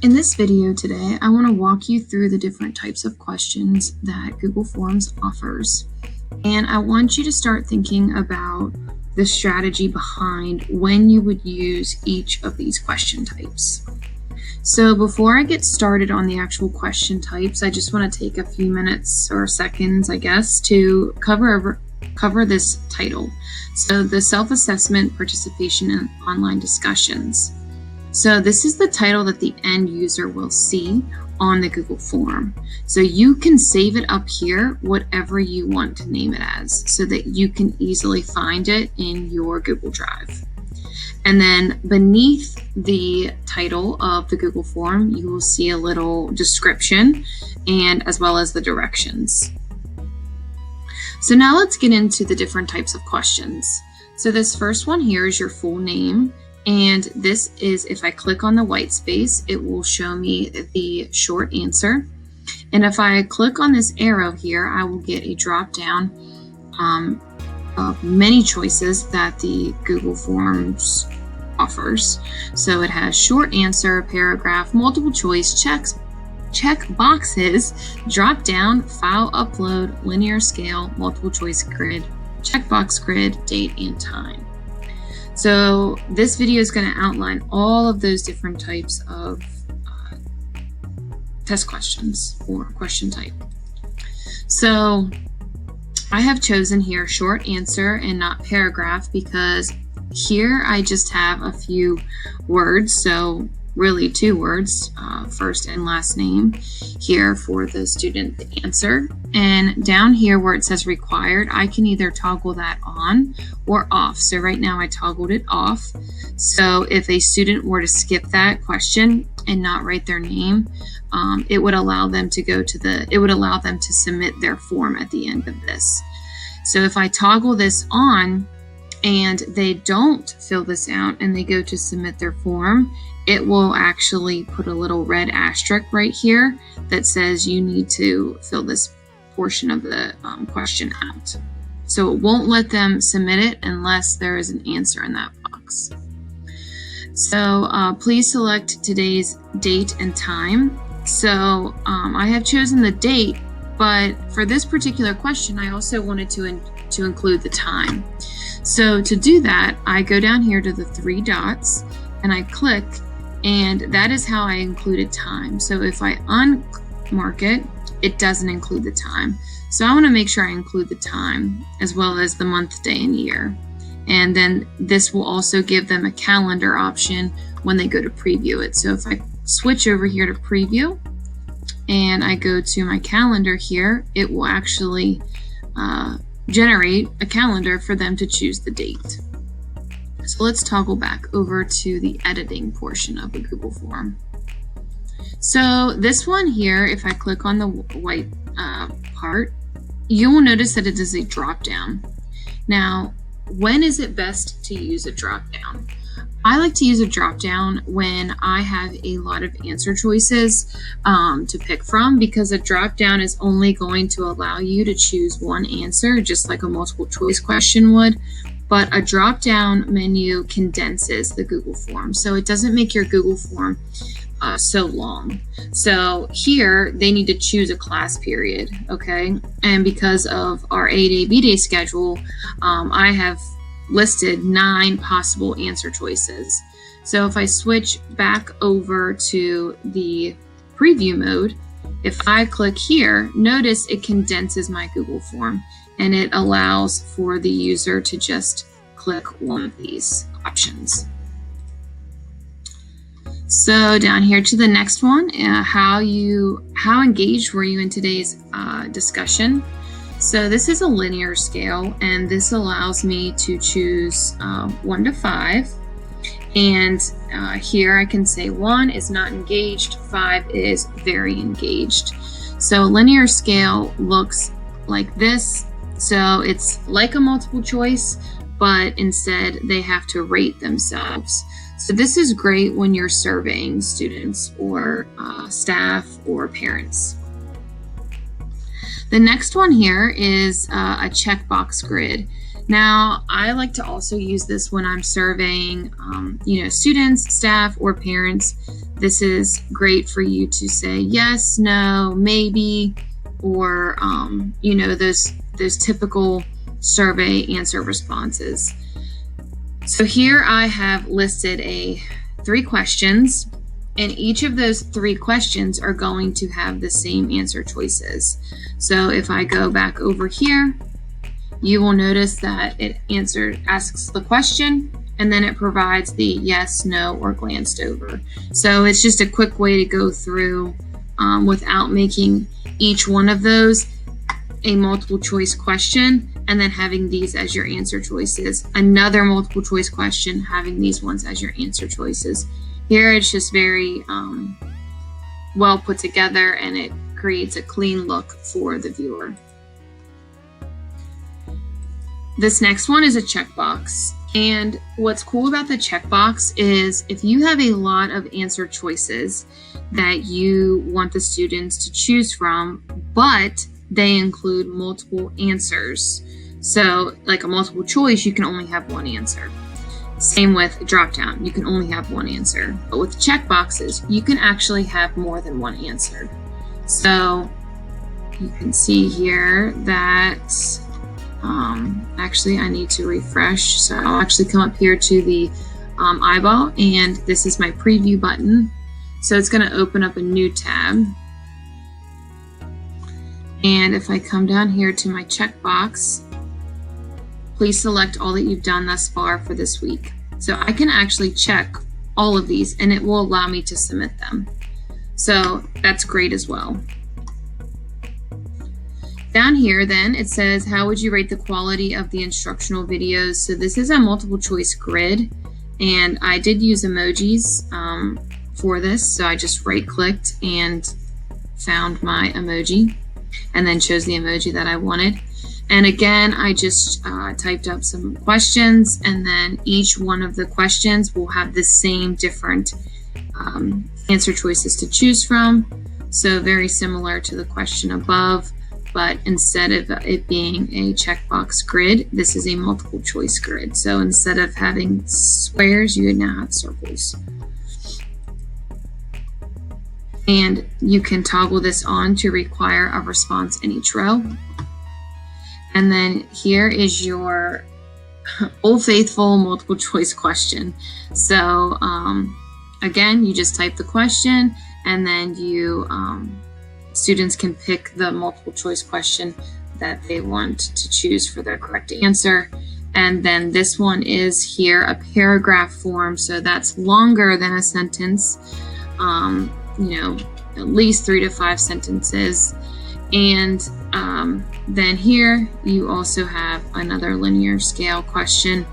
In this video today, I want to walk you through the different types of questions that Google Forms offers. And I want you to start thinking about the strategy behind when you would use each of these question types. So before I get started on the actual question types, I just want to take a few minutes or seconds, I guess, to cover this title. So the self-assessment, participation in online discussions. So this is the title that the end user will see on the Google form. So you can save it up here, whatever you want to name it as, so that you can easily find it in your Google Drive. And then beneath the title of the Google form, you will see a little description and as well as the directions. So now let's get into the different types of questions. So this first one here is your full name. And this is, if I click on the white space, it will show me the short answer. And if I click on this arrow here, I will get a drop down of many choices that the Google Forms offers. So it has short answer, paragraph, multiple choice, check boxes, drop down, file upload, linear scale, multiple choice grid, checkbox grid, date and time. So this video is going to outline all of those different types of test questions or question type. So I have chosen here short answer and not paragraph because here I just have a few words. So really two words, first and last name here for the student to answer. And down here where it says required, I can either toggle that on or off. So right now I toggled it off. So if a student were to skip that question and not write their name, it would allow them to submit their form at the end of this. So if I toggle this on and they don't fill this out and they go to submit their form, it will actually put a little red asterisk right here that says you need to fill this portion of the question out. So it won't let them submit it unless there is an answer in that box. So please select today's date and time. So I have chosen the date, but for this particular question, I also wanted to include the time. So to do that, I go down here to the three dots and I click, and that is how I included time. So if I unmark it, it doesn't include the time. So I want to make sure I include the time as well as the month, day, and year. And then this will also give them a calendar option when they go to preview it. So if I switch over here to preview and I go to my calendar here, it will actually generate a calendar for them to choose the date. So let's toggle back over to the editing portion of the Google form. So this one here, if I click on the white part, you will notice that it is a drop down. Now, when is it best to use a drop down? I like to use a drop down when I have a lot of answer choices to pick from, because a drop down is only going to allow you to choose one answer, just like a multiple choice question would. But a drop down menu condenses the Google form, so it doesn't make your Google form so long. So here they need to choose a class period, okay? And because of our A-Day, B-Day schedule, I have listed 9 possible answer choices. So if I switch back over to the preview mode, if I click here, notice it condenses my Google form and it allows for the user to just click one of these options. So down here to the next one, how engaged were you in today's discussion? So this is a linear scale, and this allows me to choose 1 to 5. And here I can say 1 is not engaged, 5 is very engaged. So a linear scale looks like this. So it's like a multiple choice, but instead they have to rate themselves. So this is great when you're surveying students or staff or parents. The next one here is a checkbox grid. Now, I like to also use this when I'm surveying, students, staff, or parents this is great for you to say yes, no, maybe, or you know, those typical survey answer responses. So here I have listed 3 questions, and each of those 3 questions are going to have the same answer choices. So if I go back over here, you will notice that it asks the question, and then it provides the yes, no, or glanced over. So it's just a quick way to go through without making each one of those a multiple choice question, and then having these as your answer choices. Another multiple choice question, having these ones as your answer choices. Here it's just very well put together, and it creates a clean look for the viewer. This next one is a checkbox. And what's cool about the checkbox is if you have a lot of answer choices that you want the students to choose from, but they include multiple answers. So like a multiple choice, you can only have one answer. Same with drop down, you can only have one answer. But with checkboxes, you can actually have more than one answer. So you can see here that actually I need to refresh. So I'll actually come up here to the eyeball, and this is my preview button. So it's going to open up a new tab. And if I come down here to my checkbox, please select all that you've done thus far for this week. So I can actually check all of these, and it will allow me to submit them. So that's great as well. Down here then, it says, how would you rate the quality of the instructional videos? So this is a multiple choice grid, and I did use emojis for this. So I just right clicked and found my emoji, and then chose the emoji that I wanted. And again, I just typed up some questions, and then each one of the questions will have the same different answer choices to choose from. So very similar to the question above, but instead of it being a checkbox grid, this is a multiple choice grid. So instead of having squares, you would now have circles. And you can toggle this on to require a response in each row. And then here is your Old Faithful multiple choice question. So again, you just type the question, and then you students can pick the multiple choice question that they want to choose for their correct answer. And then this one is here a paragraph form, so that's longer than a sentence, you know, at least 3 to 5 sentences. And then here you also have another linear scale question.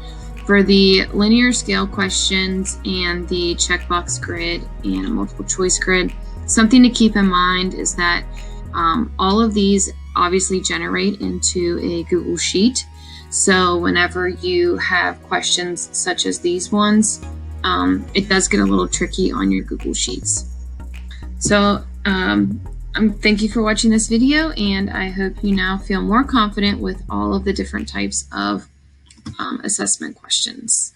For the linear scale questions and the checkbox grid and a multiple choice grid, something to keep in mind is that all of these obviously generate into a Google Sheet. So whenever you have questions such as these ones, it does get a little tricky on your Google Sheets. So thank you for watching this video, and I hope you now feel more confident with all of the different types of assessment questions.